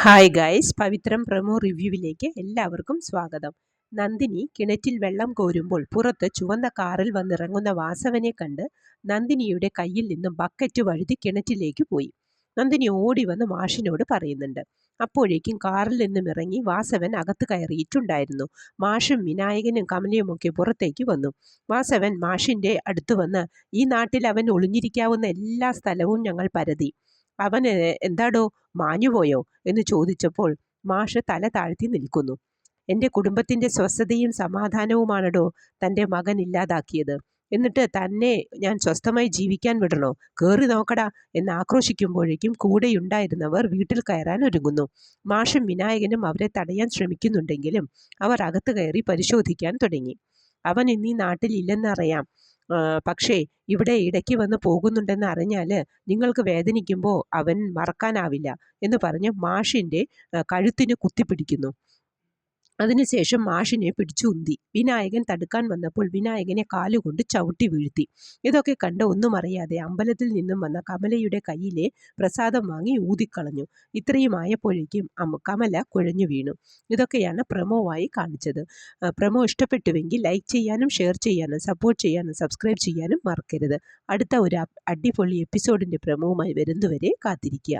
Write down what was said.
Hi guys, പവിത്രം promo റിവ്യൂവിലേക്ക് എല്ലാവർക്കും സ്വാഗതം. നന്ദിനി കിണറ്റിൽ വെള്ളം കോരുമ്പോൾ പുറത്ത് ചുവന്ന കാറിൽ വന്നിറങ്ങുന്ന വാസവനെ കണ്ട് നന്ദിനിയുടെ കയ്യിൽ നിന്നും ബക്കറ്റ് വഴുതി കിണറ്റിലേക്ക് പോയി. നന്ദിനി ഓടി വന്ന് മാഷിനോട് പറയുന്നുണ്ട്. അപ്പോഴേക്കും കാറിൽ നിന്നും ഇറങ്ങി വാസവൻ അകത്ത് കയറിയിട്ടുണ്ടായിരുന്നു. മാഷും വിനായകനും കമലയുമൊക്കെ പുറത്തേക്ക് വന്നു. വാസവൻ മാഷിൻ്റെ അടുത്ത് വന്ന്, ഈ നാട്ടിൽ അവൻ ഒളിഞ്ഞിരിക്കാവുന്ന എല്ലാ സ്ഥലവും ഞങ്ങൾ പരതി. അവൻ എന്താടോ മാഞ്ഞുപോയോ എന്ന് ചോദിച്ചപ്പോൾ മാഷ് തല താഴ്ത്തി നിൽക്കുന്നു. എൻ്റെ കുടുംബത്തിൻ്റെ സ്വസ്ഥതയും സമാധാനവുമാണടോ തൻ്റെ മകൻ ഇല്ലാതാക്കിയത്. എന്നിട്ട് തന്നെ ഞാൻ സ്വസ്ഥമായി ജീവിക്കാൻ വിടണോ? കയറി നോക്കടാ എന്ന് ആക്രോശിക്കുമ്പോഴേക്കും കൂടെയുണ്ടായിരുന്നവർ വീട്ടിൽ കയറാൻ ഒരുങ്ങുന്നു. മാഷും വിനായകനും അവരെ തടയാൻ ശ്രമിക്കുന്നുണ്ടെങ്കിലും അവർ അകത്ത് കയറി പരിശോധിക്കാൻ തുടങ്ങി. അവൻ ഇന്നീ നാട്ടിലില്ലെന്നറിയാം, പക്ഷേ ഇവിടെ ഇടയ്ക്ക് വന്ന് പോകുന്നുണ്ടെന്ന് അറിഞ്ഞാൽ നിങ്ങൾക്ക് വേദനിക്കുമ്പോൾ അവൻ മറക്കാനാവില്ല എന്ന് പറഞ്ഞ് മാഷിൻ്റെ കഴുത്തിന് കുത്തിപ്പിടിക്കുന്നു. അതിനുശേഷം മാഷിനെ പിടിച്ചു ഉന്തി. വിനായകൻ തടുക്കാൻ വന്നപ്പോൾ വിനായകനെ കാലുകൊണ്ട് ചവിട്ടി വീഴ്ത്തി. ഇതൊക്കെ കണ്ട് ഒന്നും അറിയാതെ അമ്പലത്തിൽ നിന്നും വന്ന കമലയുടെ കയ്യിലെ പ്രസാദം വാങ്ങി ഊതിക്കളഞ്ഞു. ഇത്രയും ആയപ്പോഴേക്കും കമല കുഴഞ്ഞു വീണു. ഇതൊക്കെയാണ് പ്രമോവായി കാണിച്ചത്. പ്രമോ ഇഷ്ടപ്പെട്ടുവെങ്കിൽ ലൈക്ക് ചെയ്യാനും ഷെയർ ചെയ്യാനും സപ്പോർട്ട് ചെയ്യാനും സബ്സ്ക്രൈബ് ചെയ്യാനും മറക്കരുത്. അടുത്ത ഒരു അടിപൊളി എപ്പിസോഡിൻ്റെ പ്രമോവുമായി വരുന്നതുവരെ കാത്തിരിക്കുക.